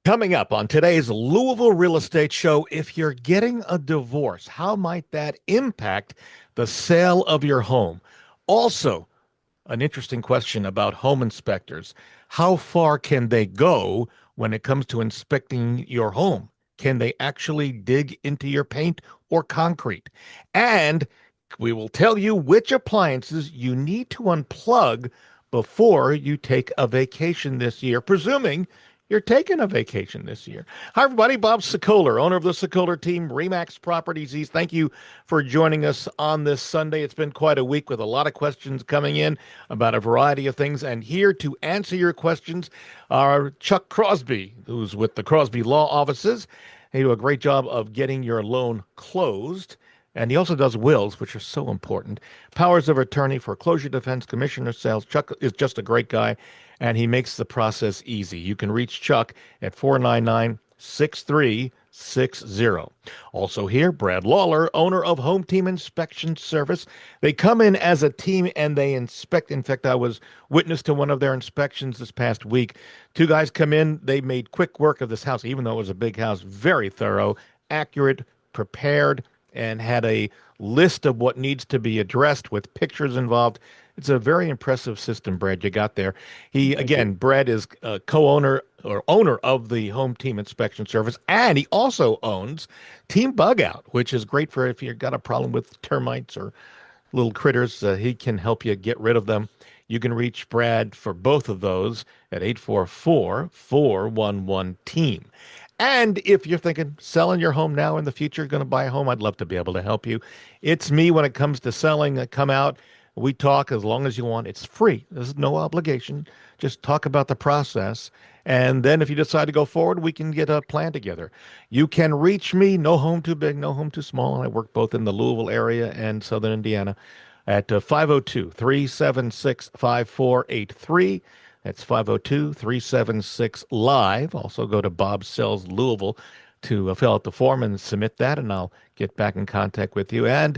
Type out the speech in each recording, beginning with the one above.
Coming up on today's Louisville Real Estate Show, if you're getting a divorce, how might that impact the sale of your home? Also, an interesting question about home inspectors. How far can they go when it comes to inspecting your home? Can they actually dig into your paint or concrete? And we will tell you which appliances you need to unplug before you take a vacation this year, presuming you're taking a vacation this year. Hi, everybody. Bob Sokoler, owner of the Sokoler team, Remax Properties East. Thank you for joining us on this Sunday. It's been quite a week with a lot of questions coming in about a variety of things. And here to answer your questions are Chuck Crosby, who's with the Crosby Law Offices. They do a great job of getting your loan closed. And he also does wills, which are so important. Powers of attorney, foreclosure defense, commissioner sales. Chuck is just a great guy, and he makes the process easy. You can reach Chuck at 499 6360. Also here, Brad Lawler, owner of Home Team Inspection Service. They come in as a team and they inspect. In fact, I was witness to one of their inspections this past week. Two guys come in, they made quick work of this house, even though it was a big house, very thorough, accurate, prepared, and had a list of what needs to be addressed with pictures involved. It's a very impressive system, Brad, you got there. Thank you. Brad is a co-owner or owner of the Home Team Inspection Service, and he also owns Team Bug Out, which is great for if you've got a problem with termites or little critters. He can help you get rid of them. You can reach Brad for both of those at 844-411-TEAM. And if you're thinking selling your home now in the future, going to buy a home, I'd love to be able to help you. It's me when it comes to selling. Come out. We talk as long as you want. It's free. There's no obligation. Just talk about the process. And then if you decide to go forward, we can get a plan together. You can reach me, no home too big, no home too small. And I work both in the Louisville area and Southern Indiana at 502 That's 502-376 live. Also go to Bob Sells Louisville to fill out the form and submit that, and I'll get back in contact with you. And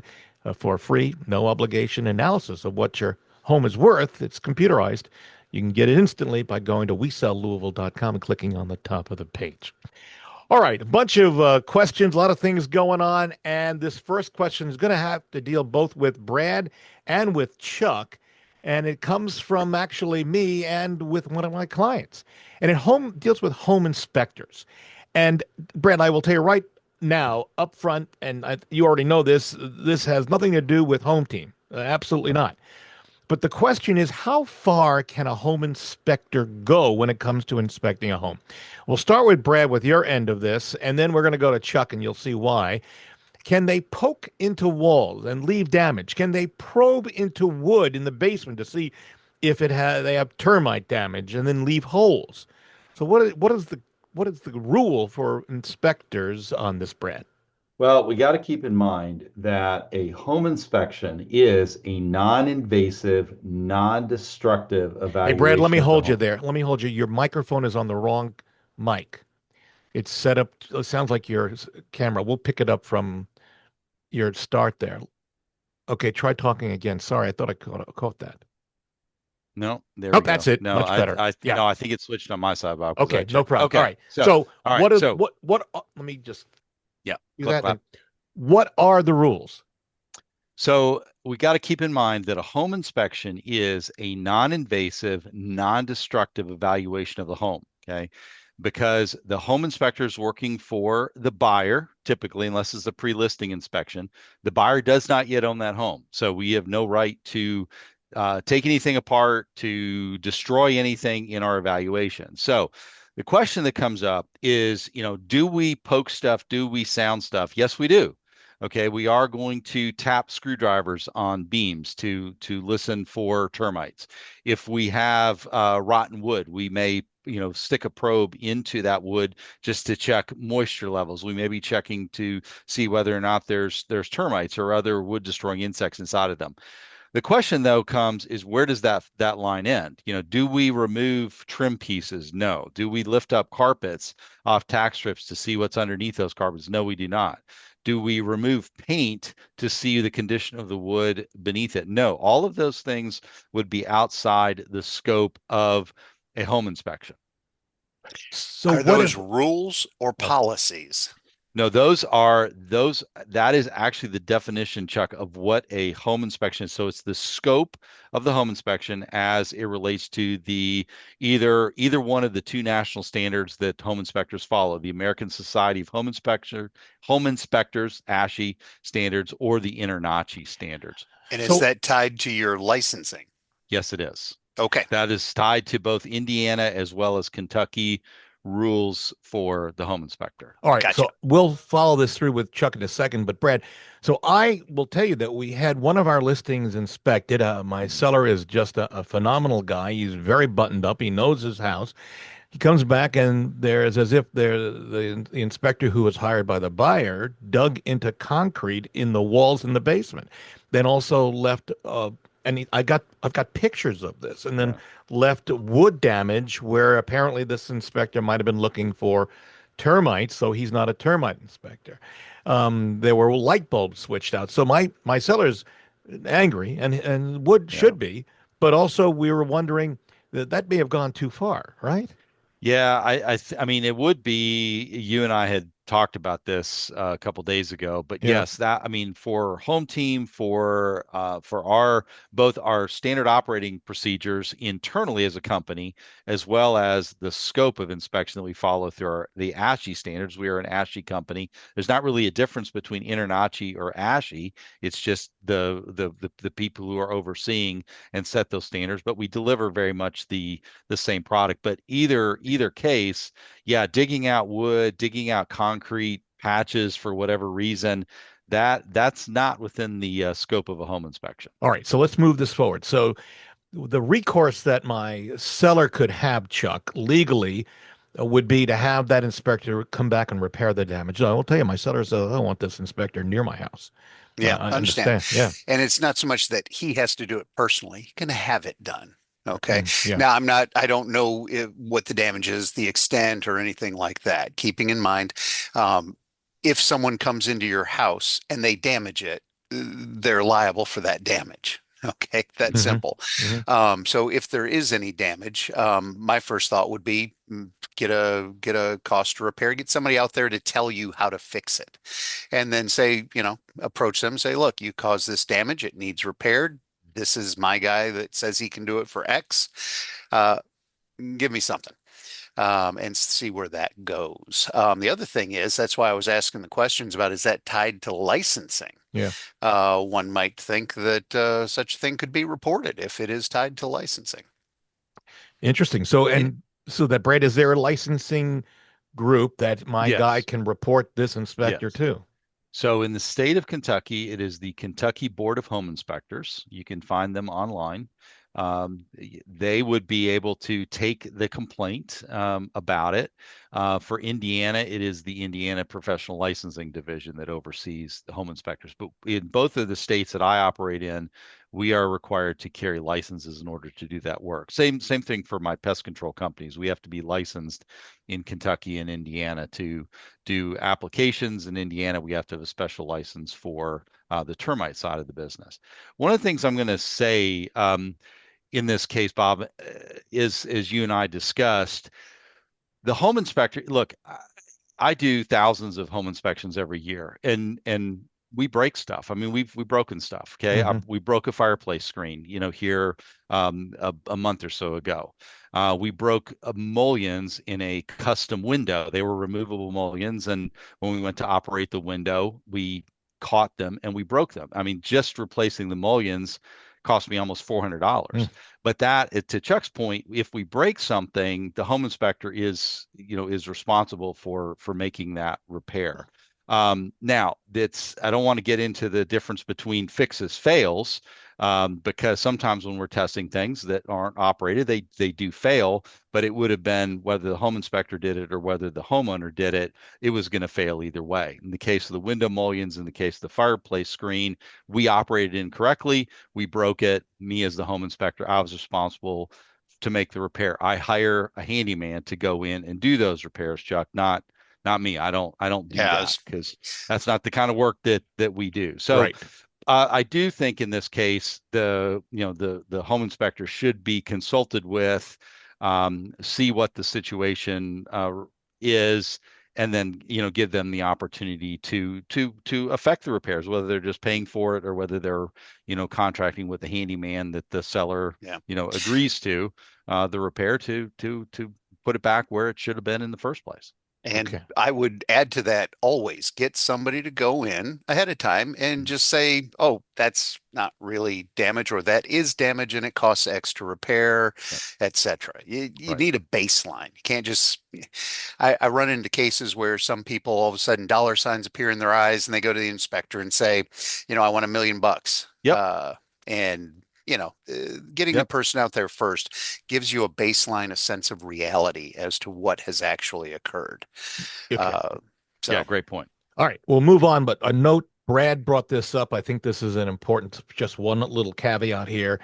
for free, no obligation analysis of what your home is worth. It's computerized. You can get it instantly by going to WeSellLouisville.com and clicking on the top of the page. All right, a bunch of questions, a lot of things going on. And this first question is going to have to deal both with Brad and with Chuck. And it comes from actually me and with one of my clients. And it home deals with home inspectors. And Brad, I will tell you right now, up front, and you already know this has nothing to do with home team. Absolutely not. But the question is, how far can a home inspector go when it comes to inspecting a home? We'll start with Brad with your end of this, and then we're going to go to Chuck, and you'll see why. Can they poke into walls and leave damage? Can they probe into wood in the basement to see if they have termite damage and then leave holes? So what is the rule for inspectors on this, Brad? Well, we got to keep in mind that a home inspection is a non-invasive, non-destructive Hey, Brad, let me evaluation of the hold you home. there. Let me hold you. Your microphone is on the wrong mic. It's set up. It sounds like your camera. We'll pick it up from your start there. Okay, try talking again. Sorry, I thought I caught that. No, there Oh, we that's go. it. No, Much better. Yeah. no, I think it switched on my side, Bob, because I Okay, no checked. problem. All Okay, right. so So all right, so let me just yeah, do clip that. And clap. what are the rules? So we got to keep in mind that a home inspection is a non-invasive, non-destructive evaluation of the home. Okay. Because the home inspector is working for the buyer, typically, unless it's a pre-listing inspection. The buyer does not yet own that home. So we have no right to take anything apart, to destroy anything in our evaluation. So the question that comes up is, do we poke stuff? Do we sound stuff? Yes, we do. Okay, we are going to tap screwdrivers on beams to listen for termites. If we have rotten wood, we may stick a probe into that wood just to check moisture levels. We may be checking to see whether or not there's termites or other wood destroying insects inside of them. The question though comes is, where does that line end? Do we remove trim pieces? No. Do we lift up carpets off tack strips to see what's underneath those carpets? No, we do not. Do we remove paint to see the condition of the wood beneath it? No. All of those things would be outside the scope of a home inspection. So Are what those if? rules or Oh, policies? No, those that is actually the definition, Chuck, of what a home inspection is. So it's the scope of the home inspection as it relates to the either one of the two national standards that home inspectors follow, the American Society of Home Inspectors, ASHI standards, or the INTRNACHI standards. And is so that tied to your licensing? Yes, it is. Okay, That is tied to both Indiana as well as Kentucky rules for the home inspector. all right. gotcha. So we'll follow this through with Chuck in a second. But Brad, so I will tell you that we had one of our listings inspected. My seller is just a phenomenal guy. He's very buttoned up. He knows his house. He comes back and there's as if the inspector who was hired by the buyer dug into concrete in the walls in the basement. Then also left I've got pictures of this and then Yeah. left wood damage where apparently this inspector might have been looking for termites, so he's not a termite inspector. There were light bulbs switched out. So my seller's angry and would Yeah. should be, but also we were wondering that that may have gone too far, right? Yeah, I mean, it would be, you and I had talked about this a couple days ago, but Yeah. yes, that, I mean, for home team, for our both our standard operating procedures internally as a company, as well as the scope of inspection that we follow through the ASHI standards. We are an ASHI company. There's not really a difference between INTRNACHI or ASHI. It's just the people who are overseeing and set those standards, but we deliver very much the same product. But either case, yeah, digging out wood, digging out concrete patches for whatever reason, that's not within the scope of a home inspection. All right, so let's move this forward. So the recourse that my seller could have, Chuck, legally would be to have that inspector come back and repair the damage. I will tell you, my seller says, I don't want this inspector near my house. Yeah, I understand. understand. Yeah. And it's not so much that he has to do it personally. He can have it done. Okay. Yeah. Now, I don't know what the damage is, the extent, or anything like that. Keeping in mind, um, if someone comes into your house and they damage it, they're liable for that damage. Okay, that's hmm simple. hmm So if there is any damage, my first thought would be get a cost to repair, get somebody out there to tell you how to fix it. And then say, approach them, say, look, you caused this damage, it needs repaired. This is my guy that says he can do it for X. Uh, Give me something, and see where that goes. The other thing is, that's why I was asking the questions about, is that tied to licensing? Yeah. One might think that such a thing could be reported if it is tied to licensing. Interesting. So, It, and so that Brad, is there a licensing group that my guy yes, can report this inspector yes. to? So in the state of Kentucky, it is the Kentucky Board of Home Inspectors. You can find them online. They would be able to take the complaint about it. For Indiana, it is the Indiana Professional Licensing Division that oversees the home inspectors. But in both of the states that I operate in, we are required to carry licenses in order to do that work. Same thing for my pest control companies. We have to be licensed in Kentucky and Indiana to do applications. In Indiana, we have to have a special license for the termite side of the business. One of the things I'm going to say in this case, Bob, is as you and I discussed, the home inspector. Look, I do thousands of home inspections every year, and we break stuff. I mean, we've broken stuff. Okay, hmm we broke a fireplace screen, here a month or so ago. We broke mullions in a custom window. They were removable mullions, and when we went to operate the window, we caught them and we broke them. I mean, just replacing the mullions cost me almost $400. But that, to Chuck's point, if we break something, the home inspector is responsible for making that repair. Now, that's I don't want to get into the difference between fixes fails, because sometimes when we're testing things that aren't operated, they do fail. But it would have been whether the home inspector did it or whether the homeowner did it, it was going to fail either way. In the case of the window mullions, in the case of the fireplace screen, we operated incorrectly. We broke it. Me as the home inspector, I was responsible to make the repair. I hire a handyman to go in and do those repairs, Chuck, not me. I don't do Yeah, that because that's not the kind of work that we do. So Right. I do think in this case the home inspector should be consulted with see what the situation is, and then give them the opportunity to affect the repairs, whether they're just paying for it or whether they're contracting with the handyman that the seller Yeah. agrees to the repair to put it back where it should have been in the first place. And Okay. I would add to that, always get somebody to go in ahead of time and just say, oh, that's not really damage, or that is damage and it costs X to repair, Yep. etc. You Right. need a baseline. You can't just, I run into cases where some people all of a sudden dollar signs appear in their eyes and they go to the inspector and say, I want $1 million. Yep. And getting the Yep. person out there first gives you a baseline, a sense of reality as to what has actually occurred. Okay. Uh, Yeah, so great point. All right, we'll move on, but a note, Brad brought this up. I think this is an important, just one little caveat here.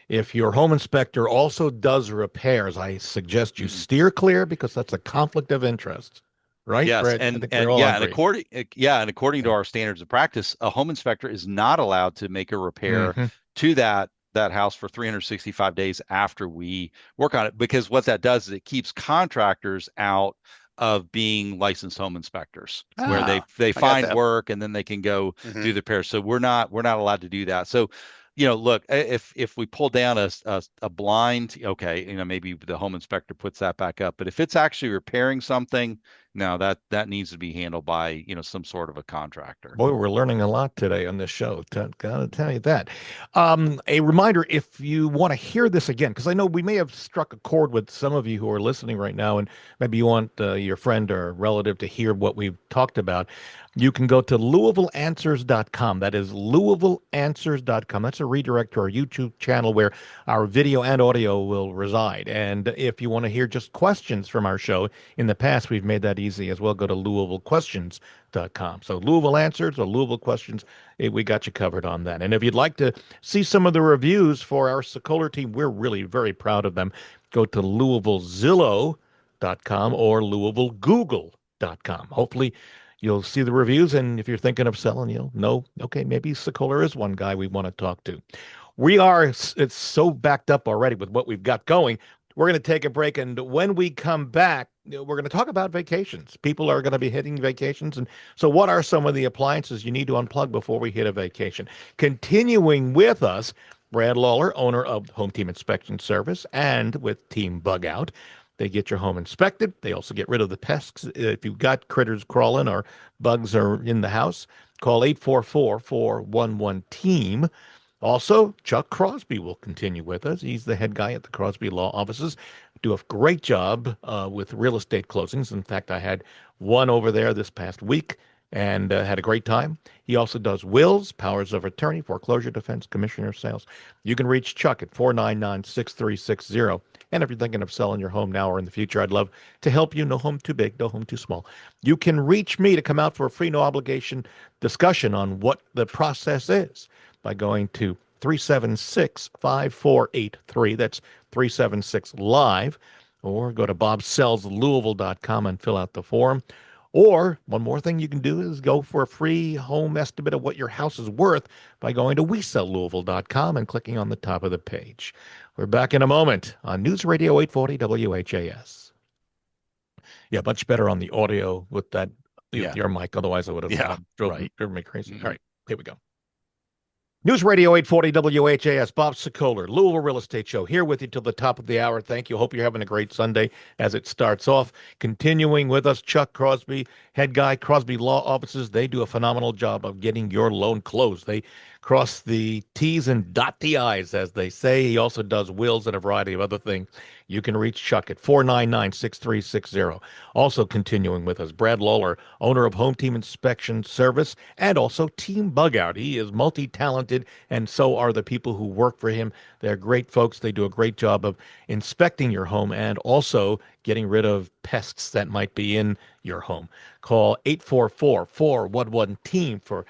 If your home inspector also does repairs, I suggest you Mhm. steer clear because that's a conflict of interest. Right, Yes, Brad? I and think we all agree. according to our standards of practice, a home inspector is not allowed to make a repair Hmm. to that house for 365 days after we work on it, because what that does is it keeps contractors out of being licensed home inspectors, where they I got find that. work and then they can go Hmm. do the repairs. So we're not allowed to do that. So look, if we pull down a blind, okay, maybe the home inspector puts that back up. But if it's actually repairing something, no, that needs to be handled by, some sort of a contractor. Boy, we're learning a lot today on this show. Gotta tell you that. A reminder, if you want to hear this again, because I know we may have struck a chord with some of you who are listening right now, and maybe you want your friend or relative to hear what we've talked about, you can go to LouisvilleAnswers.com. That is LouisvilleAnswers.com. That's a redirect to our YouTube channel where our video and audio will reside. And if you want to hear just questions from our show, in the past, we've made that easy as well. Go to LouisvilleQuestions.com. So Louisville Answers or Louisville Questions, we got you covered on that. And if you'd like to see some of the reviews for our Sokoler team, we're really very proud of them. Go to LouisvilleZillow.com or LouisvilleGoogle.com. Hopefully you'll see the reviews, and if you're thinking of selling, you'll know, okay, maybe Sokoler is one guy we want to talk to. It's so backed up already with what we've got going. We're going to take a break, and when we come back, we're going to talk about vacations. People are going to be hitting vacations, and so what are some of the appliances you need to unplug before we hit a vacation? Continuing with us, Brad Lawler, owner of Home Team Inspection Service, and with Team Bug Out. They get your home inspected. They also get rid of the pests. If you've got critters crawling or bugs are in the house, call 844-411-TEAM. Also, Chuck Crosby will continue with us. He's the head guy at the Crosby Law Offices. Do a great job with real estate closings. In fact, I had one over there this past week and had a great time. He also does wills, powers of attorney, foreclosure defense, commissioner sales. You can reach Chuck at 499-6360. And if you're thinking of selling your home now or in the future, I'd love to help you. No home too big, no home too small. You can reach me to come out for a free, no obligation discussion on what the process is by going to 376-5483. That's 376 live. Or go to bobsellslouisville.com and fill out the form. Or one more thing you can do is go for a free home estimate of what your house is worth by going to WeSellLouisville.com and clicking on the top of the page. We're back in a moment on News Radio 840 WHAS. Yeah, much better on the audio with that with your mic. Otherwise, I would have driven me crazy. Mm-hmm. All right, here we go. News Radio 840 WHAS, Bob Sokoler, Louisville Real Estate Show, here with you till the top of the hour. Thank you. Hope you're having a great Sunday as it starts off. Continuing with us, Chuck Crosby, head guy, Crosby Law Offices. They do a phenomenal job of getting your loan closed. They cross the T's and dot the I's, as they say. He also does wills and a variety of other things. You can reach Chuck at 499-6360. Also continuing with us, Brad Lawler, owner of Home Team Inspection Service and also Team Bug Out. He is multi-talented, and so are the people who work for him. They're great folks. They do a great job of inspecting your home and also getting rid of pests that might be in your home. Call 844-411-TEAM for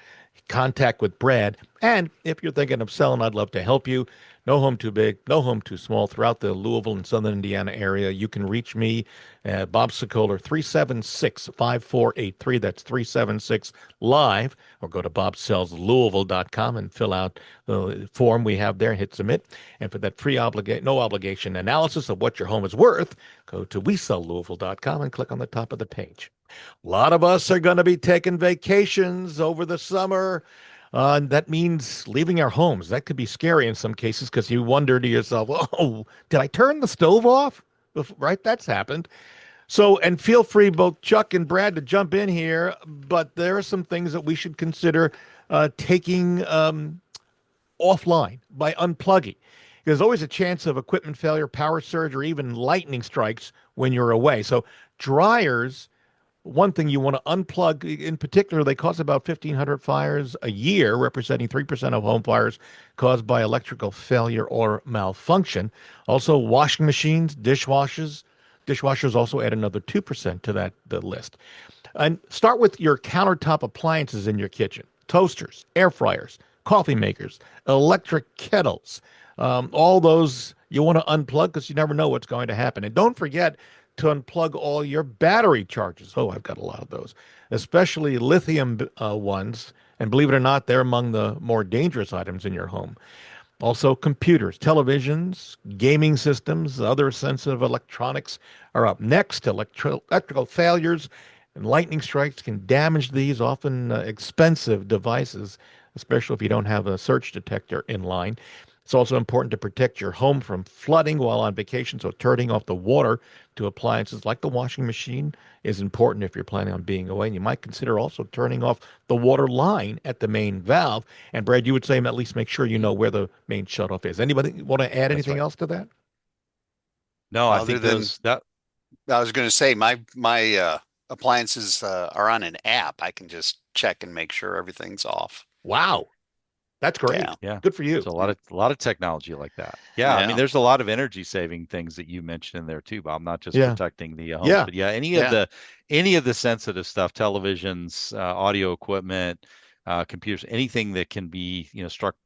contact with Brad. And if you're thinking of selling, I'd love to help you. No home too big, no home too small. Throughout the Louisville and Southern Indiana area, you can reach me at Bob Sokoler, 376-5483. That's 376 live, or go to bobsellslouisville.com and fill out the form we have there, hit submit. And for that free no obligation analysis of what your home is worth, go to WeSellLouisville.com and click on the top of the page. A lot of us are going to be taking vacations over the summer. And that means leaving our homes. That could be scary in some cases because you wonder to yourself, oh, did I turn the stove off? Right? That's happened. So, and feel free, both Chuck and Brad, to jump in here. But there are some things that we should consider taking offline by unplugging. There's always a chance of equipment failure, power surge, or even lightning strikes when you're away. So, dryers, one thing you want to unplug in particular, they cause about 1,500 fires a year, representing 3% of home fires caused by electrical failure or malfunction. Also, washing machines, dishwashers. Dishwashers also add another 2% to the list. And start with your countertop appliances in your kitchen: toasters, air fryers, coffee makers, electric kettles. All those you want to unplug because you never know what's going to happen. And don't forget to unplug all your battery chargers. Oh, I've got a lot of those, especially lithium ones. And believe it or not, they're among the more dangerous items in your home. Also, computers, televisions, gaming systems, other sensitive electronics are up next. Electrical failures and lightning strikes can damage these often expensive devices, especially if you don't have a surge detector in line. It's also important to protect your home from flooding while on vacation, so turning off the water to appliances like the washing machine is important if you're planning on being away. And you might consider also turning off the water line at the main valve. And Brad, you would say at least make sure you know where the main shutoff is. Anybody want to add That's anything right. else to that? No, I Other think than, those that I was going to say, my appliances are on an app. I can just check and make sure everything's off. Wow, that's Yeah. great. Yeah. Good for you. So a lot of technology like that. Yeah, I mean, Yeah. there's a lot of energy saving things that you mentioned in there too, Bob, not just Yeah. protecting the homes, Yeah. but yeah, Yeah. any of the sensitive stuff, televisions, audio equipment, computers, anything that can be, struck,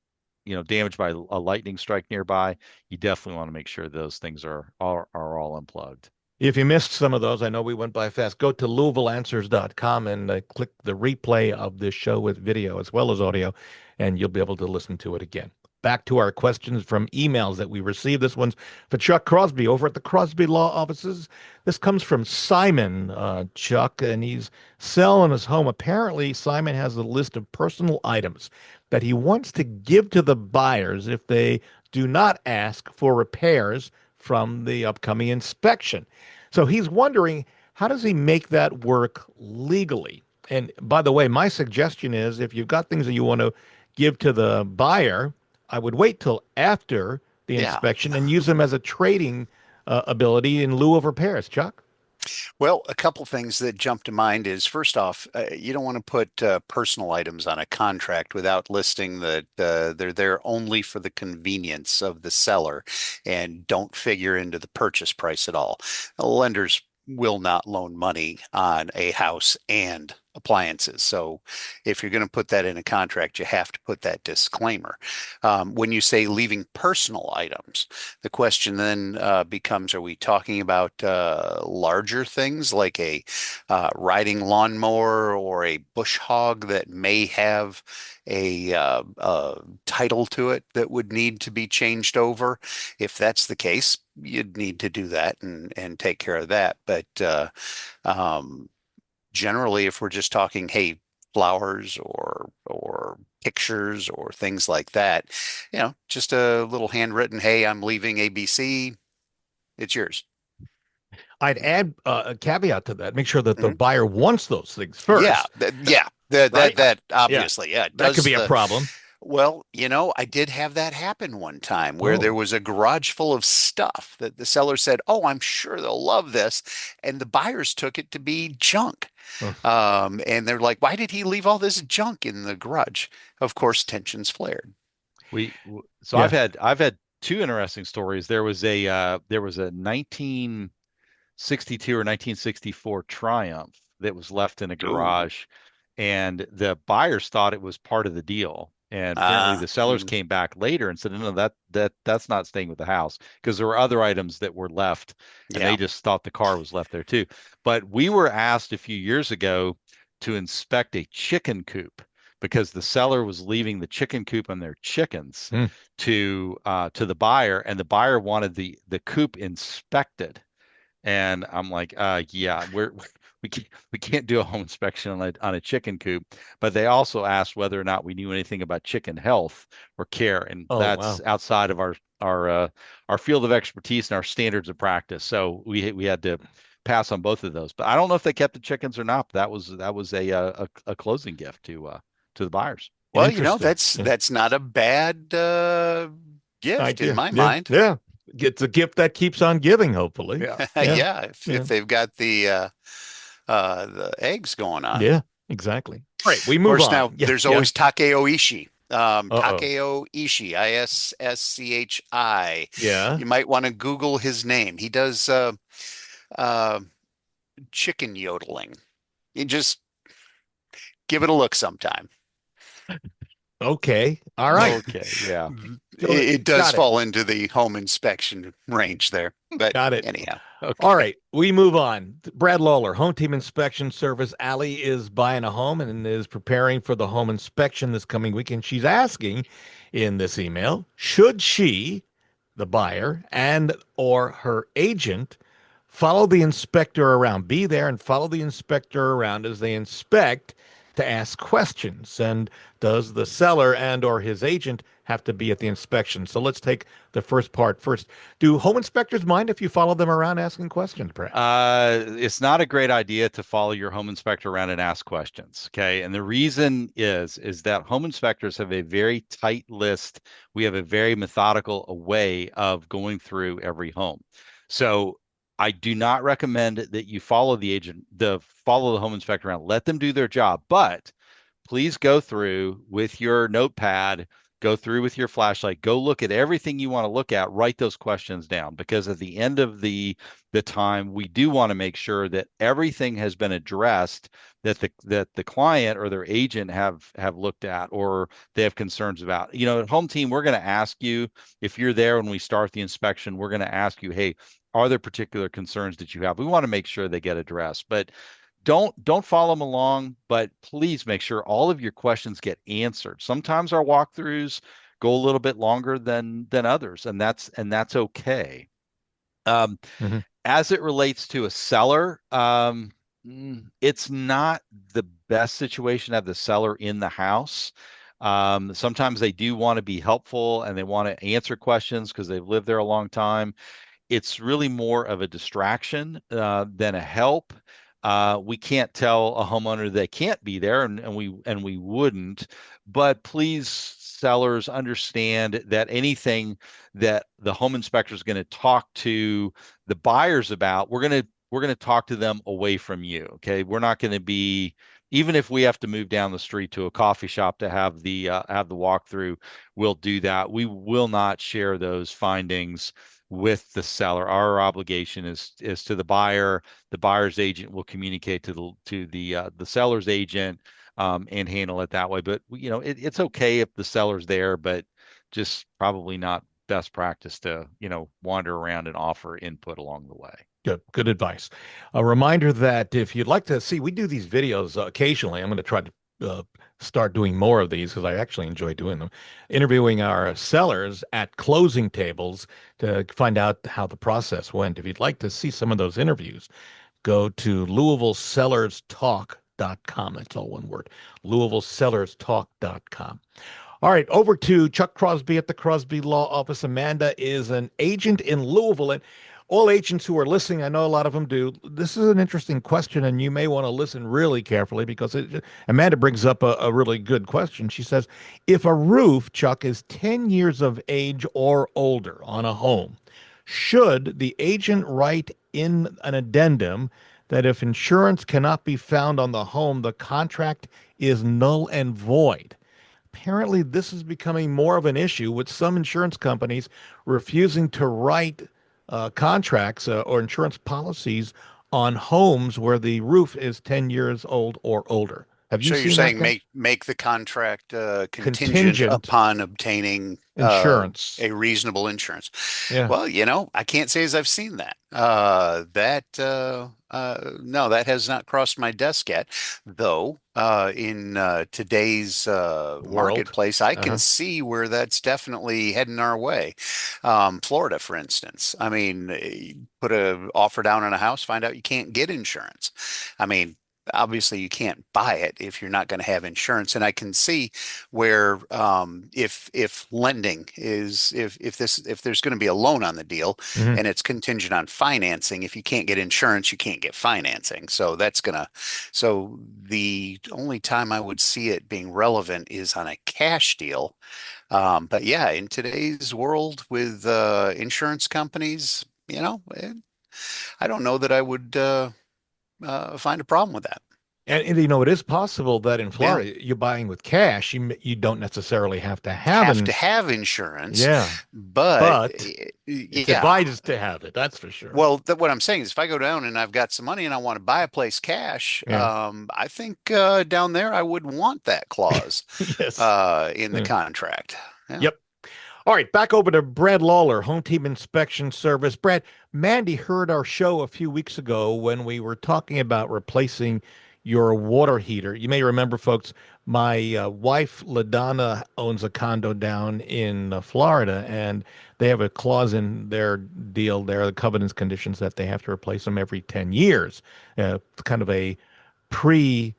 damaged by a lightning strike nearby, you definitely want to make sure those things are all unplugged. If you missed some of those, I know we went by fast. Go to LouisvilleAnswers.com and click the replay of this show with video as well as audio, and you'll be able to listen to it again. Back to our questions from emails that we received. This one's for Chuck Crosby over at the Crosby Law Offices. This comes from Simon, Chuck, and he's selling his home. Apparently, Simon has a list of personal items that he wants to give to the buyers if they do not ask for repairs from the upcoming inspection. So he's wondering, how does he make that work legally? And by the way, my suggestion is if you've got things that you want to give to the buyer, I would wait till after the Yeah. inspection and use them as a trading ability in lieu of repairs. Chuck? Well, a couple things that jump to mind is first off, you don't want to put personal items on a contract without listing that they're there only for the convenience of the seller and don't figure into the purchase price at all. Lenders will not loan money on a house and appliances. So if you're going to put that in a contract, you have to put that disclaimer. When you say leaving personal items, the question then becomes, are we talking about larger things like a riding lawnmower or a bush hog that may have a title to it that would need to be changed over? If that's the case, you'd need to do that and take care of that. But um, generally, if we're just talking, hey, flowers or pictures or things like that, just a little handwritten, hey, I'm leaving ABC, it's yours. I'd add a caveat to that. Make sure that the Mhm. buyer wants those things Yeah, first, yeah, that right? Yeah, obviously, yeah, it that could does be a the problem. well, I did have that happen one time where there Oh, was a garage full of stuff that the seller said, "Oh, I'm sure they'll love this," and the buyers took it to be junk. And they're like, "Why did he leave all this junk in the garage?" Of course, tensions flared. So I've yeah. had two interesting stories. There was a 1962 or 1964 Triumph that was left in a Ooh, garage, and the buyers thought it was part of the deal. And apparently the Ah, sellers came back later and said, no, that's not staying with the house because there were other items that were left and they yeah. just thought the car was left there too. But we were asked a few years ago to inspect a chicken coop because the seller was leaving the chicken coop and their chickens Hmm. to the buyer, and the buyer wanted the coop inspected. And I'm like, yeah, we can't do a home inspection on a chicken coop. But they also asked whether or not we knew anything about chicken health or care, and Oh, that's wow. outside of our field of expertise and our standards of practice. So we had to pass on both of those. But I don't know if they kept the chickens or not. But that was a closing gift to the buyers. Well, Interesting. Yeah. that's not a bad gift in Idea. my Yeah. mind. Yeah. It's a gift that keeps on giving, hopefully. Yeah. Yeah. Yeah, if Yeah. they've got the eggs going on. Yeah. Exactly. All right. We Of move course, on. now Yeah. there's Yeah. always Takeo Ishii. Uh-oh. Takeo Ishii, Isshi. Yeah. You might want to Google his name. He does uh, chicken yodeling. You just give it a look sometime. Okay. All right. Okay. Yeah. So It does got it. fall into the home inspection range there. But Got it. anyhow, All Okay. right, we move on. Brad Lawler, Home Team Inspection Service. Allie is buying a home and is preparing for the home inspection this coming weekend. She's asking in this email, should she, the buyer, and or her agent follow the inspector around, be there and follow the inspector around as they inspect to ask questions? And does the seller and or his agent have to be at the inspection? So let's take the first part first. Do home inspectors mind if you follow them around asking questions, Brad? It's not a great idea to follow your home inspector around and ask questions. Okay. And the reason is that home inspectors have a very tight list. We have a very methodical way of going through every home. So I do not recommend that you follow the home inspector around. Let them do their job, but please go through with your notepad, go through with your flashlight, go look at everything you want to look at, write those questions down, because at the end of the time, we do want to make sure that everything has been addressed that the client or their agent have looked at or they have concerns about. At home team, we're going to ask you, if you're there when we start the inspection, we're going to ask you, hey, are there particular concerns that you have? We want to make sure they get addressed. But don't follow them along, but please make sure all of your questions get answered. Sometimes our walkthroughs go a little bit longer than others, and that's okay. Um, Mhm. as it relates to a seller, it's not the best situation to have the seller in the house. Sometimes they do want to be helpful and they want to answer questions because they've lived there a long time. It's really more of a distraction than a help. We can't tell a homeowner they can't be there, and we wouldn't. But please, sellers, understand that anything that the home inspector is going to talk to the buyers about, we're going to talk to them away from you. Okay, we're not going to be, even if we have to move down the street to a coffee shop to have the walkthrough, we'll do that. We will not share those findings with the seller. Our obligation is to the buyer. The buyer's agent will communicate to the seller's agent and handle it that way. But it's okay if the seller's there, but just probably not best practice to wander around and offer input along the way. Good advice. A reminder that if you'd like to see, we do these videos occasionally. I'm going to try to start doing more of these because I actually enjoy doing them. Interviewing our sellers at closing tables to find out how the process went. If you'd like to see some of those interviews, go to LouisvilleSellersTalk.com. That's all one word. LouisvilleSellersTalk.com. All right, over to Chuck Crosby at the Crosby Law Office. Amanda is an agent in Louisville. And all agents who are listening, I know a lot of them do. This is an interesting question, and you may want to listen really carefully because Amanda brings up a really good question. She says, if a roof, Chuck, is 10 years of age or older on a home, should the agent write in an addendum that if insurance cannot be found on the home, the contract is null and void? Apparently, this is becoming more of an issue with some insurance companies refusing to write contracts or insurance policies on homes where the roof is 10 years old or older. Have you So you're seen that saying guy? make the contract contingent Contingent upon obtaining insurance. a reasonable insurance. Yeah. Well, I can't say as I've seen that. No, that has not crossed my desk yet. Though in today's World. marketplace, I can Uh-huh. see where that's definitely heading our way. Florida, for instance. I mean, put a offer down on a house, find out you can't get insurance. I mean, obviously you can't buy it if you're not going to have insurance. And I can see where if lending is if there's going to be a loan on the deal Hmm. and it's contingent on financing, if you can't get insurance, you can't get financing. So the only time I would see it being relevant is on a cash deal. But yeah, in today's world with insurance companies, I don't know that I would find a problem with that. And it is possible that in Yeah. Florida, you're buying with cash. You don't necessarily have to have Have an to have insurance, yeah, but but it's yeah. advised to have it. That's for sure. Well, what I'm saying is, if I go down and I've got some money and I want to buy a place cash, Yeah. I think down there I would want that clause Yes. in the Yeah. contract. Yeah. Yep. All right, back over to Brad Lawler, Home Team Inspection Service. Brad, Mandy heard our show a few weeks ago when we were talking about replacing your water heater. You may remember, folks, my wife, LaDonna, owns a condo down in Florida, and they have a clause in their deal there, the covenants conditions, that they have to replace them every 10 years. Kind of a pre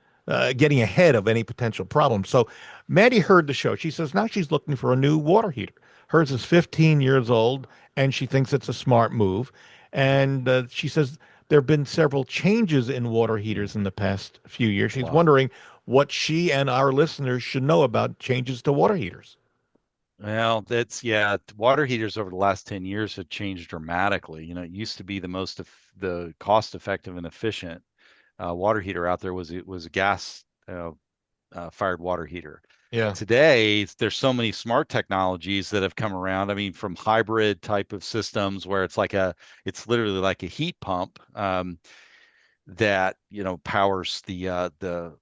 getting ahead of any potential problem. So Mandy heard the show. She says now she's looking for a new water heater. Hers is 15 years old, and she thinks it's a smart move. And she says there have been several changes in water heaters in the past few years. She's Wow. wondering what she and our listeners should know about changes to water heaters. Well, yeah, water heaters over the last 10 years have changed dramatically. It used to be the cost effective and efficient water heater out there was a gas fired water heater. Yeah. Today, there's so many smart technologies that have come around. I mean, from hybrid type of systems where it's literally like a heat pump. That powers the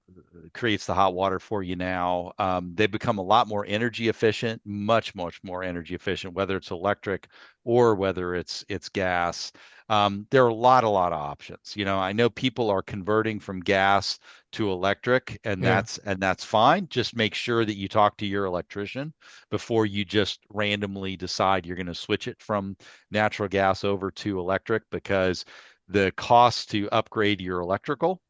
creates the hot water for you now. They've become a lot more energy efficient, much more energy efficient, whether it's electric or whether it's gas. There are a lot of options. I know people are converting from gas to electric, and Yeah. that's fine. Just make sure that you talk to your electrician before you just randomly decide you're going to switch it from natural gas over to electric, because the cost to upgrade your electrical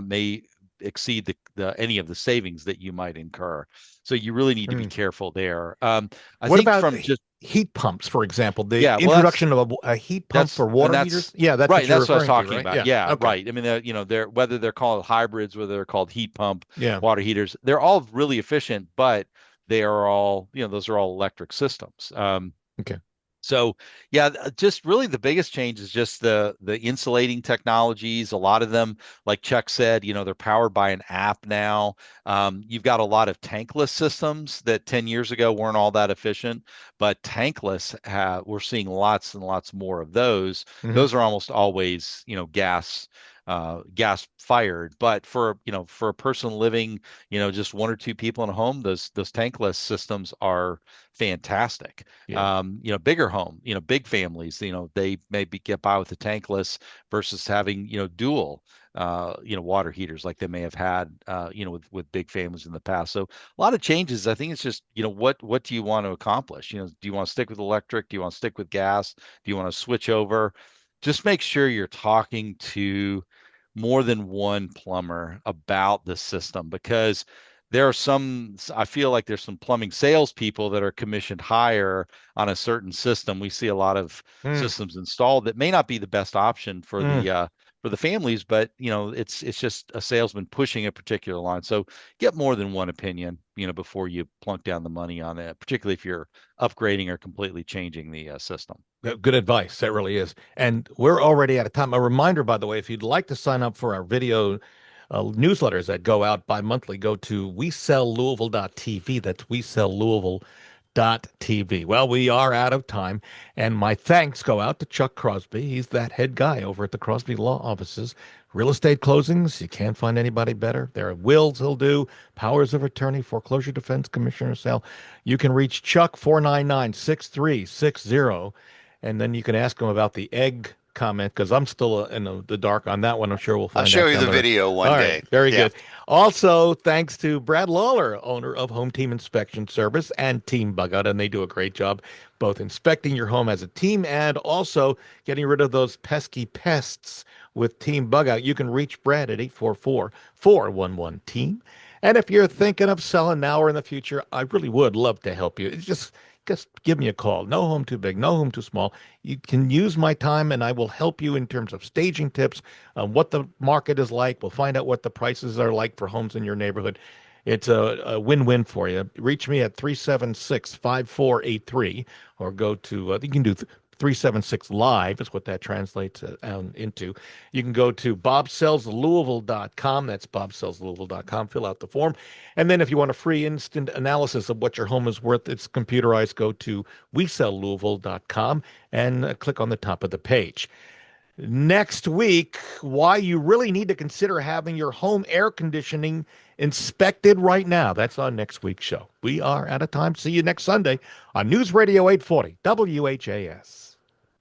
may exceed any of the savings that you might incur. So you really need to be Mm. careful there. I What think about from just heat pumps, for example? The yeah, well introduction of a heat pump for and water that's heaters? Yeah, that's right. what you're That's what I was referring to, talking right? about. Yeah. Yeah, Okay. right. I mean, they're whether they're called hybrids, whether they're called heat pump Yeah. water heaters, they're all really efficient, but they are all those are all electric systems. Okay. So yeah, just really the biggest change is just the insulating technologies. A lot of them, like Chuck said, they're powered by an app now. You've got a lot of tankless systems that 10 years ago weren't all that efficient, but tankless we're seeing lots and lots more of those. Hmm. Those are almost always, gas fired. But for a person living, just one or two people in a home, those tankless systems are fantastic. Yeah. Bigger home, big families, they maybe get by with the tankless versus having, dual, water heaters like they may have had, with big families in the past. So a lot of changes. I think it's just, what do you want to accomplish? Do you want to stick with electric? Do you want to stick with gas? Do you want to switch over? Just make sure you're talking to more than one plumber about the system, because I feel like there's some plumbing salespeople that are commissioned higher on a certain system. We see a lot of Mm. systems installed that may not be the best option Mm. for the families, but it's just a salesman pushing a particular line. So get more than one opinion, before you plunk down the money on it, particularly if you're upgrading or completely changing the system. Good advice. That really is. And we're already out of time. A reminder, by the way, if you'd like to sign up for our video newsletters that go out bi-monthly, go to WeSellLouisville.tv. That's WeSellLouisville.tv. TV. Well, we are out of time, and my thanks go out to Chuck Crosby. He's that head guy over at the Crosby Law Offices. Real estate closings, you can't find anybody better. There are wills he'll do, powers of attorney, foreclosure defense, commissioner sale. You can reach Chuck 499-6360, and then you can ask him about the egg comment because I'm still in the dark on that one. I'm sure we'll I'll find show out you down the the road. video one All day. right, very Yeah. good. Also, thanks to Brad Lawler, owner of Home Team Inspection Service and Team Bug Out, and they do a great job both inspecting your home as a team and also getting rid of those pesky pests with Team Bug Out. You can reach Brad at 844-411-TEAM. And if you're thinking of selling now or in the future, I really would love to help you. It's just give me a call. No home too big, no home too small. You can use my time and I will help you in terms of staging tips, what the market is like. We'll find out what the prices are like for homes in your neighborhood. It's a win-win for you. Reach me at 376-5483 or go to, you can do 376 live is what that translates into. You can go to bobsellslouisville.com. That's bobsellslouisville.com. Fill out the form. And then if you want a free instant analysis of what your home is worth, it's computerized. Go to wesellouisville.com and click on the top of the page. Next week, why you really need to consider having your home air conditioning inspected right now. That's on next week's show. We are out of time. See you next Sunday on News Radio 840 WHAS.